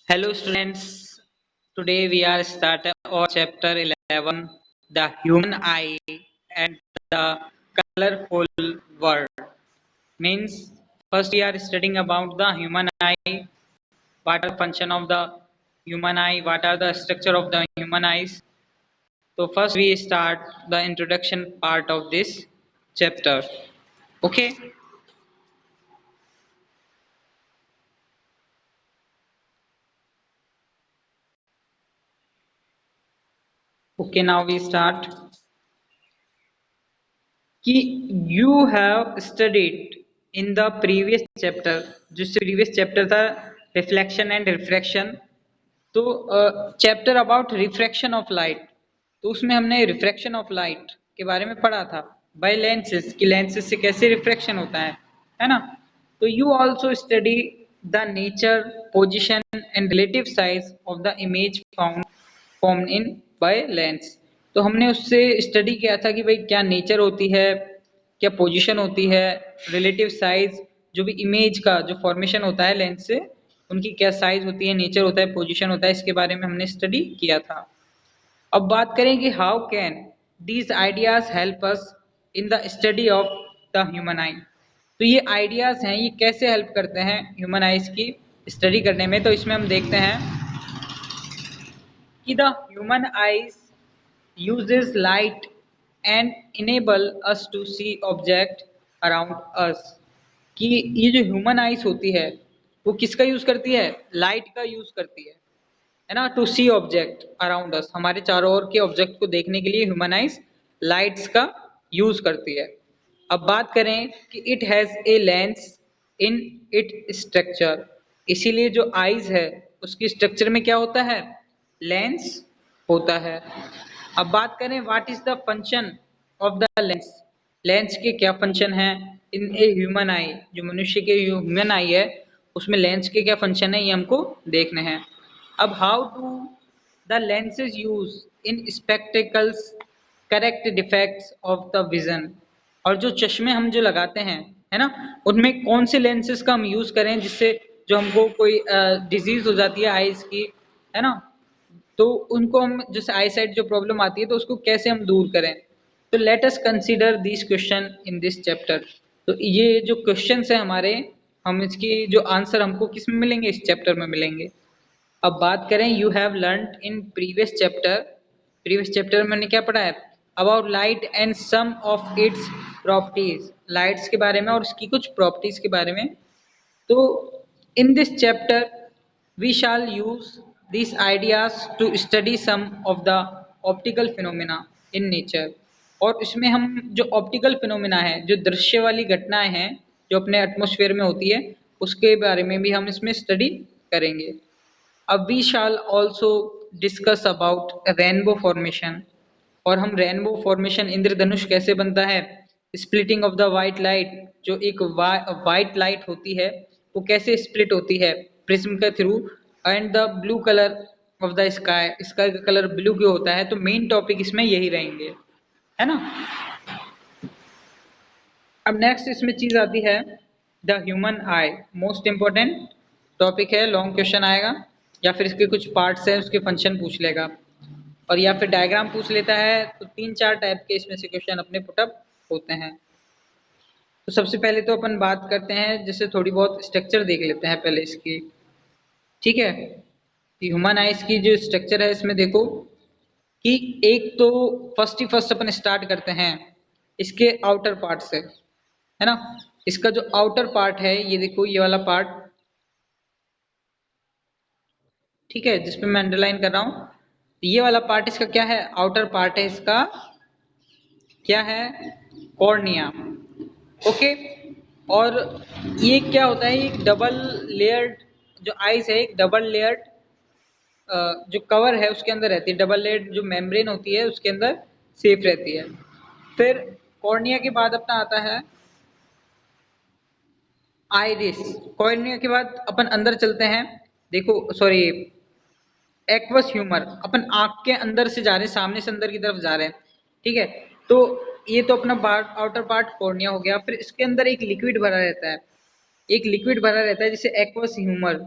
Hello students, today we are starting our chapter 11, the human eye and the colorful world. Means first we are studying about the human eye, what are the function of the human eye, what are the structure of the human eyes. So first we start the introduction part of this chapter. Okay, okay now we start. कि you have studied in the previous chapter जो previous chapter था reflection and refraction तो chapter about refraction of light तो उसमें हमने refraction of light के बारे में पढ़ा था बाय लेंसेज कि लेंसेज से कैसे रिफ्रैक्शन होता है ना तो you also study the nature position and relative size of the image found formed in by lens तो हमने उससे स्टडी किया था कि भाई क्या नेचर होती है क्या पोजीशन होती है रिलेटिव साइज जो भी इमेज का जो फॉर्मेशन होता है लेंस से उनकी क्या साइज होती है नेचर होता है पोजीशन होता है इसके बारे में हमने स्टडी किया था अब बात करें कि how can these ideas help us in the study of the human आई तो ये आइडियाज हैं ये कैसे हेल्प करते हैं ह्यूमन आइज की स्टडी करने में तो इसमें हम देखते हैं कि the human eyes uses light and enable us to see object around us कि ये जो ह्यूमन आइज होती है वो किसका यूज करती है लाइट का यूज करती है ना to see object around us हमारे चारों ओर के ऑब्जेक्ट को देखने के लिए ह्यूमन आइज लाइट्स का यूज करती है अब बात करें कि it has a lens in it structure इसीलिए जो आइज है उसकी स्ट्रक्चर में क्या होता है लेंस होता है अब बात करें what is the function of the lens lens के क्या फंक्शन है इन ए ह्यूमन आई जो मनुष्य के ह्यूमन आई है उसमें लेंस के क्या फंक्शन है ये हमको देखने हैं अब how do the lenses use in spectacles correct defects of the vision और जो चश्मे हम जो लगाते हैं है ना उनमें कौन से लेंसेज का हम यूज करें जिससे जो हमको कोई डिजीज हो जाती है आईज की है ना तो उनको हम जैसे आई साइट जो प्रॉब्लम आती है तो उसको कैसे हम दूर करें तो let us consider this question in this chapter तो ये जो क्वेश्चंस है हमारे हम इसकी जो आंसर हमको किस में मिलेंगे इस चैप्टर में मिलेंगे अब बात करें you have learn in previous chapter में मैंने क्या पढ़ा है about light and some of its properties lights के बारे में और उसकी कुछ प्रॉपर्टीज के बारे में तो in this chapter we shall use these ideas to study some of the optical phenomena in nature और इसमें हम जो ऑप्टिकल फिनोमेना है जो दृश्य वाली घटनाएं हैं जो अपने एटमॉस्फेयर में होती है उसके बारे में भी हम इसमें स्टडी करेंगे अब we shall also discuss about rainbow formation और हम रेनबो फॉर्मेशन इंद्रधनुष कैसे बनता है splitting of the white light जो एक वाइट लाइट होती है वो कैसे स्प्लिट होती है प्रिज्म के through and the blue colour of the sky sky का कलर ब्लू क्यों होता है तो मेन टॉपिक इसमें यही रहेंगे है ना अब नेक्स्ट इसमें चीज आती है the human I most important topic है लॉन्ग क्वेश्चन आएगा या फिर इसके कुछ पार्ट्स हैं उसके फंक्शन पूछ लेगा और या फिर डायग्राम पूछ लेता है तो 3-4 टाइप के इसमें से क्वेश्चन अपने पुटअप होते हैं तो सबसे पहले तो अपन बात करते हैं जैसे थोड़ी बहुत स्ट्रक्चर देख लेते हैं पहले इसकी ठीक है ह्यूमन आइज की जो स्ट्रक्चर है इसमें देखो कि एक तो फर्स्ट अपन स्टार्ट करते हैं इसके आउटर पार्ट से है ना इसका जो आउटर पार्ट है ये देखो ये वाला पार्ट ठीक है जिसपे मैं अंडरलाइन कर रहा हूँ ये वाला पार्ट इसका क्या है आउटर पार्ट है इसका क्या है कॉर्निया ओके और ये क्या होता है एक डबल लेयर्ड जो आइज है एक डबल लेयर्ड जो कवर है उसके अंदर रहती है डबल लेयर्ड जो मेम्ब्रेन होती है उसके अंदर सेफ रहती है फिर कॉर्निया के बाद अपना आता है आइरिस कॉर्निया के बाद अपन अंदर चलते हैं देखो सॉरी एक्वस ह्यूमर अपन आंख के अंदर से जा रहे हैं सामने से अंदर की तरफ जा रहे हैं ठीक है तो ये तो अपना आउटर पार्ट कॉर्निया हो गया फिर इसके अंदर एक लिक्विड भरा रहता है एक लिक्विड भरा रहता है जिसे एक्वस ह्यूमर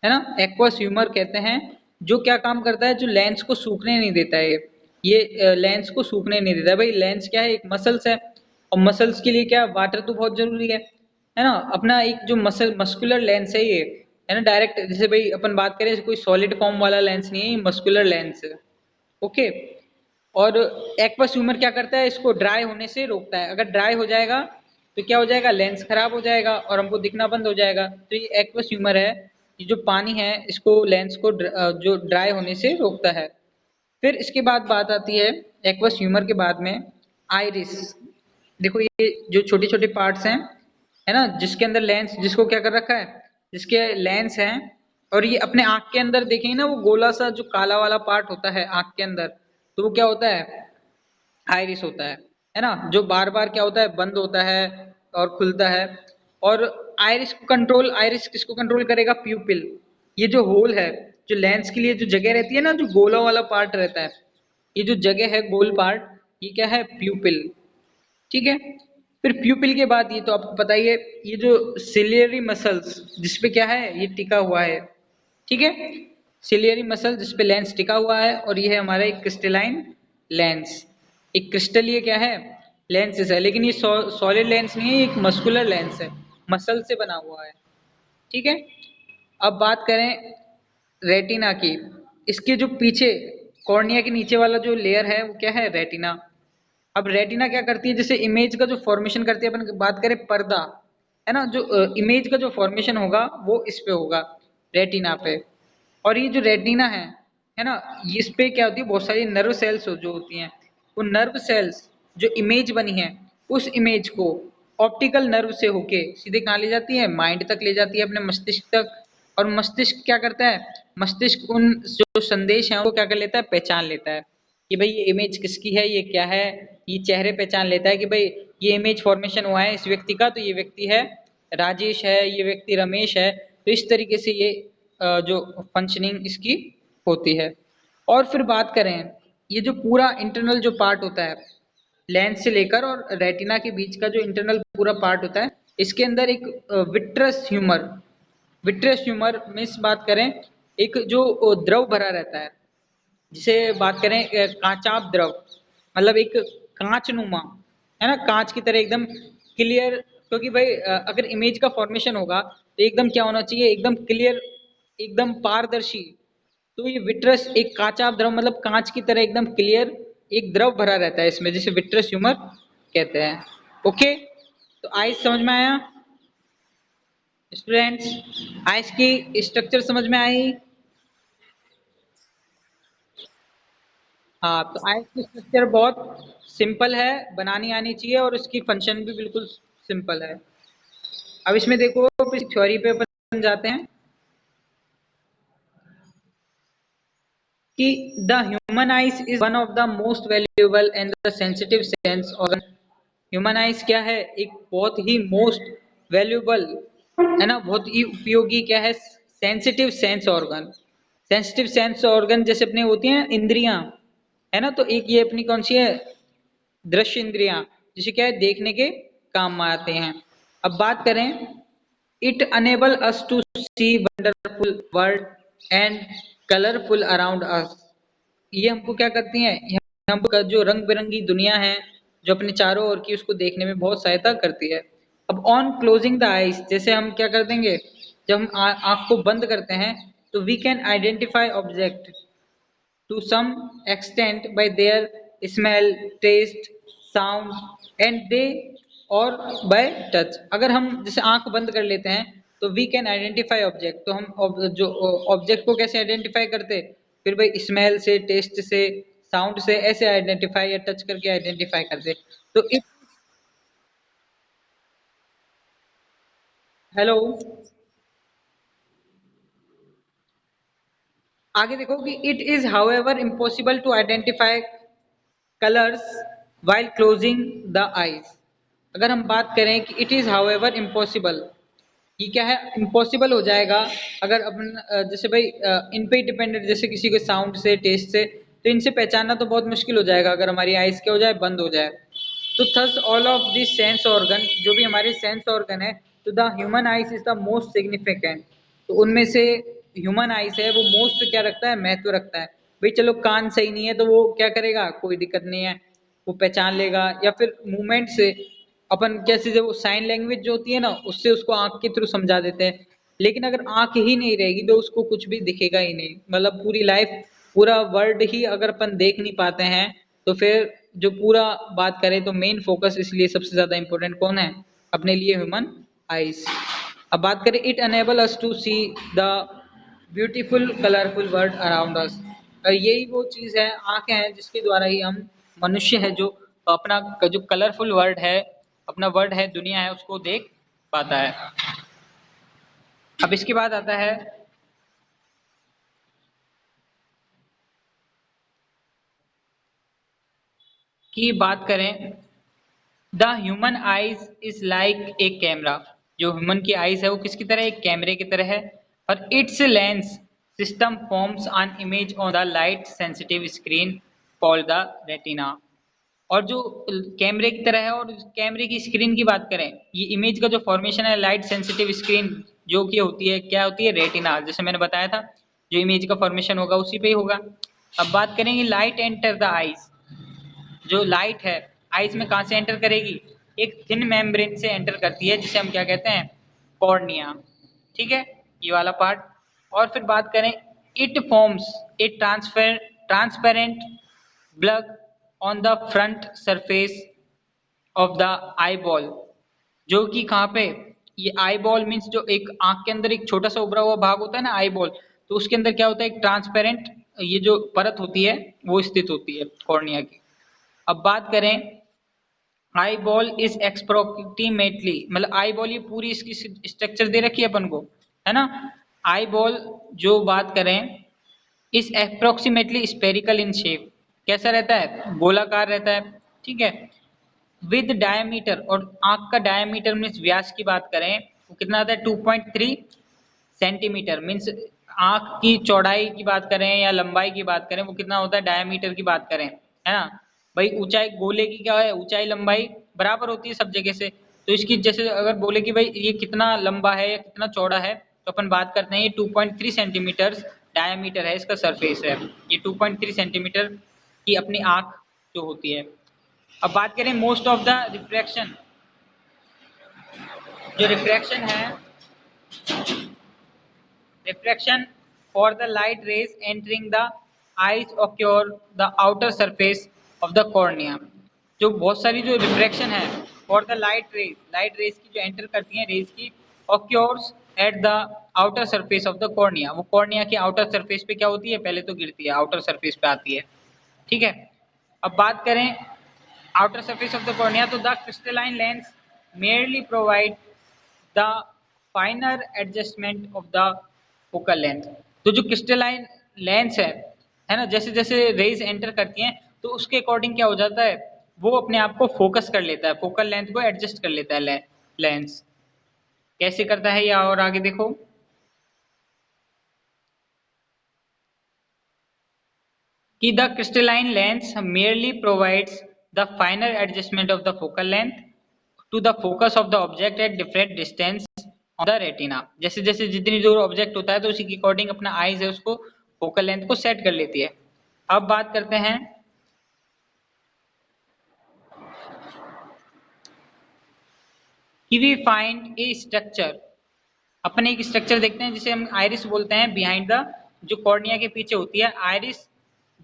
है ना, एक्वस ह्यूमर कहते हैं। जो क्या काम करता है, जो लेंस को सूखने नहीं देता है, ये लेंस को सूखने नहीं देता है। भाई लेंस क्या है, एक मसल्स है, और मसल्स के लिए क्या वाटर तो बहुत जरूरी है ना। अपना एक जो मस्कुलर लेंस है ये, है ना, डायरेक्ट जैसे भाई अपन बात करें कोई सॉलिड फॉर्म वाला लेंस नहीं है, ये मस्कुलर लेंस है। ओके। और एक्वस ह्यूमर क्या करता है, इसको ड्राई होने से रोकता है। अगर ड्राई हो जाएगा तो क्या हो जाएगा, लेंस खराब हो जाएगा और हमको दिखना बंद हो जाएगा। तो ये एक्वस ह्यूमर है, ये जो पानी है इसको, लेंस को जो ड्राई होने से रोकता है। फिर इसके बाद बात आती है एक्वस ह्यूमर के बाद में आइरिस। देखो ये जो छोटे छोटे पार्ट्स हैं, है ना, जिसके अंदर लेंस, जिसको क्या कर रखा है, जिसके लेंस हैं, और ये अपने आंख के अंदर देखेंगे ना, वो गोला सा जो काला वाला पार्ट होता है आंख के अंदर, तो वो क्या होता है, आइरिस होता है ना, जो बार बार क्या होता है, बंद होता है और खुलता है। और आइरिस किसको कंट्रोल करेगा, प्यूपिल। ये जो होल है, जो लेंस के लिए जो जगह रहती है ना, जो गोला वाला पार्ट रहता है, ये जो जगह है गोल पार्ट, ये क्या है, प्यूपिल। ठीक है। फिर प्यूपिल के बाद ये तो आपको पता ही है, ये जो सिलियरी मसल्स जिसपे क्या है, ये टिका हुआ है। ठीक है। सिलियरी मसल जिसपे लेंस टिका हुआ है, और ये है हमारा एक क्रिस्टलाइन लेंस। एक क्रिस्टल ये क्या है, लेंस है, लेकिन ये सॉलिड लेंस नहीं है, ये एक मस्कुलर लेंस है, मसल से बना हुआ है। ठीक है। अब बात करें रेटिना की, इसके जो पीछे कॉर्निया के नीचे वाला जो लेयर है वो क्या है, रेटिना। अब रेटिना क्या करती है, जैसे इमेज का जो फॉर्मेशन करती है, अपन बात करें पर्दा, है ना, जो इमेज का जो फॉर्मेशन होगा वो इस पे होगा, रेटिना पे। और ये जो रेटिना है ना, इस पे क्या होती है, बहुत सारी नर्व सेल्स जो होती हैं, वो नर्व सेल्स जो इमेज बनी है, उस इमेज को ऑप्टिकल नर्व से होके सीधे कहाँ ले जाती है, माइंड तक ले जाती है, अपने मस्तिष्क तक। और मस्तिष्क क्या करता है, मस्तिष्क उन जो संदेश हैं वो क्या कर लेता है, पहचान लेता है कि भाई ये इमेज किसकी है, ये क्या है। ये चेहरे पहचान लेता है कि भाई ये इमेज फॉर्मेशन हुआ है इस व्यक्ति का, तो ये व्यक्ति है राजेश, है ये व्यक्ति रमेश है। तो इस तरीके से ये जो फंक्शनिंग इसकी होती है। और फिर बात करें, ये जो पूरा इंटरनल जो पार्ट होता है, लेंस से लेकर और रेटिना के बीच का जो इंटरनल पूरा पार्ट होता है, इसके अंदर एक विट्रस ह्यूमर मीन्स बात करें, एक जो द्रव भरा रहता है, जिसे बात करें कांचाप द्रव, मतलब एक कांच नुमा, है ना, कांच की तरह एकदम क्लियर। क्योंकि भाई अगर इमेज का फॉर्मेशन होगा तो एकदम क्या होना चाहिए, एकदम क्लियर, एकदम पारदर्शी। तो ये विट्रस एक कांचाप द्रव, मतलब कांच की तरह एकदम क्लियर एक द्रव भरा रहता है इसमें, जिसे विट्रस ह्यूमर कहते हैं। ओके। तो आइस समझ में आया स्टूडेंट्स, आइस की स्ट्रक्चर समझ में आई। हाँ, तो आइस की स्ट्रक्चर बहुत सिंपल है, बनानी आनी चाहिए, और उसकी फंक्शन भी बिल्कुल सिंपल है। अब इसमें देखो थ्योरी पे अपन जाते हैं कि the human eyes is one of the most valuable and the sensitive sense organ. Human eyes क्या है, एक बहुत ही मोस्ट वैल्यूएबल, है ना, बहुत ही उपयोगी क्या है, sensitive sense organ. Sensitive sense organ जैसे अपने होती हैं इंद्रियां, है ना, तो एक ये अपनी कौन सी है, दृश्य इंद्रियां, जिसे क्या है, देखने के काम में आते हैं। अब बात करें, it enable us to see wonderful world and colourful around us. ये हमको क्या करती हैं, ये हमको जो रंग बिरंगी दुनिया है जो अपने चारों ओर की, उसको देखने में बहुत सहायता करती है। अब ऑन क्लोजिंग द आईज, जैसे हम क्या कर देंगे, जब हम आंख को बंद करते हैं, तो we can identify object to some extent by their smell, taste, sound and they और by touch। अगर हम जैसे आंख बंद कर लेते हैं तो we can identify object, तो हम जो ऑब्जेक्ट को कैसे आइडेंटिफाई करते, फिर भाई स्मेल से, टेस्ट से, साउंड से, ऐसे आइडेंटिफाई या टच करके आइडेंटिफाई करते। तो इट, हेलो, आगे देखो कि it is however impossible to identify colours while closing the eyes। अगर हम बात करें कि इट इज हाउएवर इम्पॉसिबल, ये क्या है, इम्पॉसिबल हो जाएगा अगर अपन जैसे भाई इन पे डिपेंडेंट, जैसे किसी के साउंड से, टेस्ट से, तो इनसे पहचानना तो बहुत मुश्किल हो जाएगा अगर हमारी आइज क्या हो जाए, बंद हो जाए। तो thus all of this sense organ, जो भी हमारे सेंस ऑर्गन है, तो the human eyes is the most significant. तो उनमें से ह्यूमन आइज है वो मोस्ट क्या रखता है, महत्व रखता है। भाई चलो कान सही नहीं है तो वो क्या करेगा, कोई दिक्कत नहीं है, वो पहचान लेगा, या फिर मूवमेंट से अपन कैसे, जब वो साइन लैंग्वेज जो होती है ना उससे उसको आंख के थ्रू समझा देते हैं। लेकिन अगर आंख ही नहीं रहेगी तो उसको कुछ भी दिखेगा ही नहीं, मतलब पूरी लाइफ, पूरा वर्ल्ड ही अगर अपन देख नहीं पाते हैं तो फिर जो पूरा बात करें तो मेन फोकस इसलिए सबसे ज्यादा इंपॉर्टेंट कौन है अपने लिए, ह्यूमन आइज। अब बात करें, it enable us to see the beautiful colourful world around us. और यही वो चीज है, आंखें हैं जिसके द्वारा ही हम मनुष्य है जो अपना जो कलरफुल वर्ल्ड है, अपना वर्ल्ड है, दुनिया है, उसको देख पाता है। अब इसके बाद आता है कि बात करें, the human eyes is like a camera. जो ह्यूमन की आइज है वो किसकी तरह, एक कैमरे की तरह है। और it's lens system forms an image on the light sensitive screen called the retina. और जो कैमरे की तरह है, और कैमरे की स्क्रीन की बात करें, ये इमेज का जो फॉर्मेशन है लाइट सेंसिटिव स्क्रीन जो कि होती है, क्या होती है, रेटिना। जैसे मैंने बताया था जो इमेज का फॉर्मेशन होगा उसी पे ही होगा। अब बात करेंगे लाइट एंटर द आइज। जो लाइट है आइज में कहाँ से एंटर करेगी, एक थिन मेम्ब्रेन से एंटर करती है जिसे हम क्या कहते हैं, कॉर्निया। ठीक है, ये वाला पार्ट। और फिर बात करें, it forms a transparent blog on the front surface of the eye ball. जो कि कहाँ पे, ये आई बॉल मीन्स जो एक आंख के अंदर एक छोटा सा उभरा हुआ भाग होता है ना आई बॉल, तो उसके अंदर क्या होता है, एक ट्रांसपेरेंट ये जो परत होती है वो स्थित होती है कॉर्निया की। अब बात करें, आई बॉल इज एक्सप्रोक्सीमेटली, मतलब आई बॉल ये पूरी इसकी स्ट्रक्चर दे रखी है अपन को, है ना। आई बॉल जो बात करें, is approximately spherical in shape. कैसा रहता है, गोलाकार रहता है। ठीक है, विद डायमीटर, और आंख का डायमीटर मीन्स व्यास की बात करें वो कितना आता है, 2.3 सेंटीमीटर। मीन्स आंख की चौड़ाई की बात करें या लंबाई की बात करें वो कितना होता है, डायमीटर की बात करें, है ना। भाई ऊंचाई गोले की क्या है, ऊंचाई लंबाई बराबर होती है सब जगह से। तो इसकी जैसे अगर बोले कि भाई ये कितना लंबा है या कितना चौड़ा है, तो अपन बात करते हैं ये 2.3 सेंटीमीटर डायमीटर है, इसका सरफेस है। ये 2.3 सेंटीमीटर की अपनी आंख जो होती है। अब बात करें मोस्ट ऑफ द रिफ्रैक्शन, जो रिफ्रैक्शन है, refraction for the light rays entering the eyes occur the outer surface of the cornea। जो बहुत सारी जो रिफ्रैक्शन है फॉर द लाइट रेज की जो एंटर करती हैं रेज की, occurs at the outer surface of the cornea. वो कॉर्निया की आउटर सरफेस पे क्या होती है, पहले तो गिरती है, आउटर सरफेस पे आती है। ठीक है, अब बात करें outer surface of the cornea, तो the crystalline lens merely provide the finer adjustment of the focal length. तो जो क्रिस्टलाइन लेंस है ना, जैसे जैसे रेज एंटर करती हैं तो उसके अकॉर्डिंग क्या हो जाता है, वो अपने आप को फोकस कर लेता है, फोकल लेंथ को एडजस्ट कर लेता है लेंस। कैसे करता है या और आगे देखो, कि the crystalline lens merely provides the finer adjustment of the focal length to the focus of the object at different distance on the retina। जैसे जैसे जितनी दूर ऑब्जेक्ट होता है तो उसी के अकॉर्डिंग अपना आईज है उसको फोकल लेंथ को सेट कर लेती है। अब बात करते हैं कि वी फाइंड ए स्ट्रक्चर, अपने एक स्ट्रक्चर देखते हैं जिसे हम आइरिस बोलते हैं, बिहाइंड द, जो कॉर्निया के पीछे होती है आइरिस,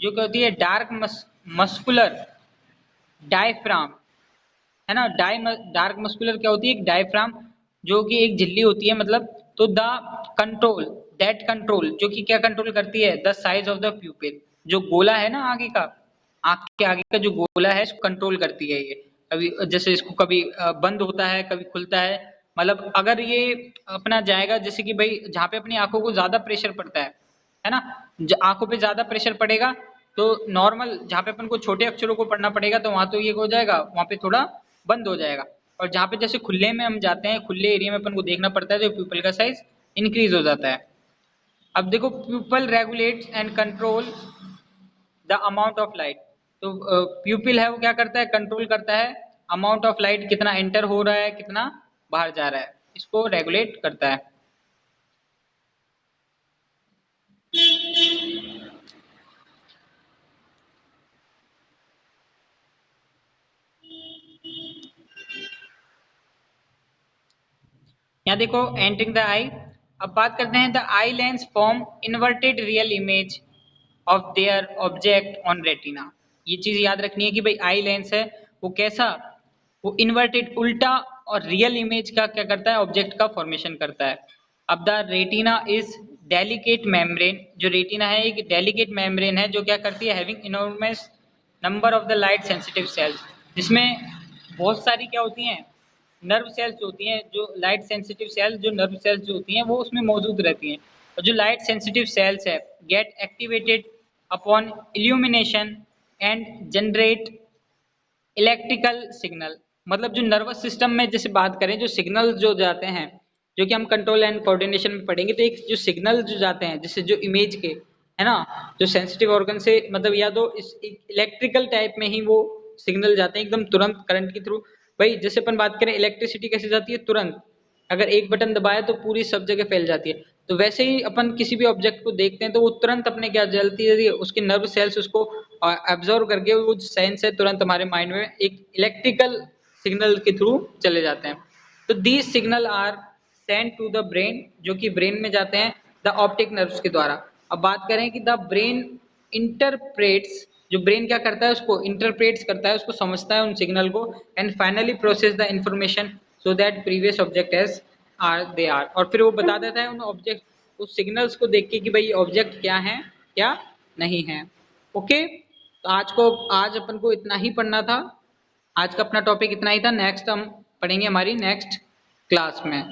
जो क्या होती है, डार्क मस्कुलर डायफ्राम, है ना। डार्क मस्कुलर क्या होती है, एक डायफ्राम जो कि एक झिल्ली होती है मतलब। तो द कंट्रोल, दैट कंट्रोल जो कि क्या कंट्रोल करती है, द साइज ऑफ द प्यूपिल, जो गोला है ना आगे का, आंख के आगे का जो गोला है इसको कंट्रोल करती है ये। कभी जैसे इसको कभी बंद होता है कभी खुलता है, मतलब अगर ये अपना जाएगा, जैसे कि भाई जहाँ पे अपनी आंखों को ज्यादा प्रेशर पड़ता है ना, आंखों पे ज्यादा प्रेशर पड़ेगा तो नॉर्मल जहाँ पे अपन को छोटे अक्षरों को पढ़ना पड़ेगा तो वहां तो ये हो जाएगा, वहां पे थोड़ा बंद हो जाएगा। और जहाँ पे जैसे खुले में हम जाते हैं, खुले एरिया में अपन को देखना पड़ता है तो प्यूपल का साइज इंक्रीज हो जाता है। अब देखो, pupil regulates and control the amount of light. तो प्यूपिल है वो क्या करता है, कंट्रोल करता है अमाउंट ऑफ लाइट, कितना एंटर हो रहा है कितना बाहर जा रहा है, इसको रेगुलेट करता है। यहाँ देखो एंटरिंग द आई। अब बात करते हैं the eye lens form inverted real image of their object on retina. ये चीज याद रखनी है कि भाई आई लेंस है वो कैसा, वो इन्वर्टेड उल्टा और रियल इमेज का क्या करता है, ऑब्जेक्ट का फॉर्मेशन करता है। अब the retina is delicate membrane, जो रेटिना है एक डेलिकेट मेम्ब्रेन है जो क्या करती है, having enormous number of the light sensitive sales, जिसमें बहुत सारी क्या होती हैं, नर्व सेल्स होती हैं, जो लाइट सेंसिटिव सेल्स, जो नर्व सेल्स जो होती हैं वो उसमें मौजूद रहती हैं। और जो लाइट सेंसिटिव सेल्स है gate activated upon illumination and generate electrical signal. मतलब जो नर्वस सिस्टम में जैसे बात करें, जो सिग्नल जो जाते हैं, जो कि हम कंट्रोल एंड कोऑर्डिनेशन में पढ़ेंगे, तो एक जो सिग्नल जो जाते हैं जैसे जो इमेज के है ना, जो सेंसिटिव ऑर्गन से मतलब या तो इस इलेक्ट्रिकल टाइप में ही वो सिग्नल जाते हैं एकदम तुरंत करंट के थ्रू। भाई जैसे अपन बात करें इलेक्ट्रिसिटी कैसे जाती है, तुरंत, अगर एक बटन दबाए तो पूरी सब जगह फैल जाती है। तो वैसे ही अपन किसी भी ऑब्जेक्ट को देखते हैं तो वो तुरंत अपने क्या जलती है, उसके नर्व सेल्स उसको एब्जॉर्व करके वो सेंस है तुरंत हमारे माइंड में एक इलेक्ट्रिकल सिग्नल के थ्रू चले जाते हैं। तो these signal are send to the brain, जो कि ब्रेन में जाते हैं द ऑप्टिक नर्व्स के द्वारा। अब बात करें कि द ब्रेन इंटरप्रेट्स, जो ब्रेन क्या करता है उसको इंटरप्रेट्स करता है, उसको समझता है उन सिग्नल को, and finally process the information so that previous object as are they are, और फिर वो बता देता है उन ऑब्जेक्ट, उस सिग्नल्स को देख के कि भाई ऑब्जेक्ट क्या है क्या नहीं है। ओके, तो आज अपन को इतना ही पढ़ना था। आज का अपना टॉपिक इतना ही था। नेक्स्ट हम पढ़ेंगे हमारी नेक्स्ट क्लास में।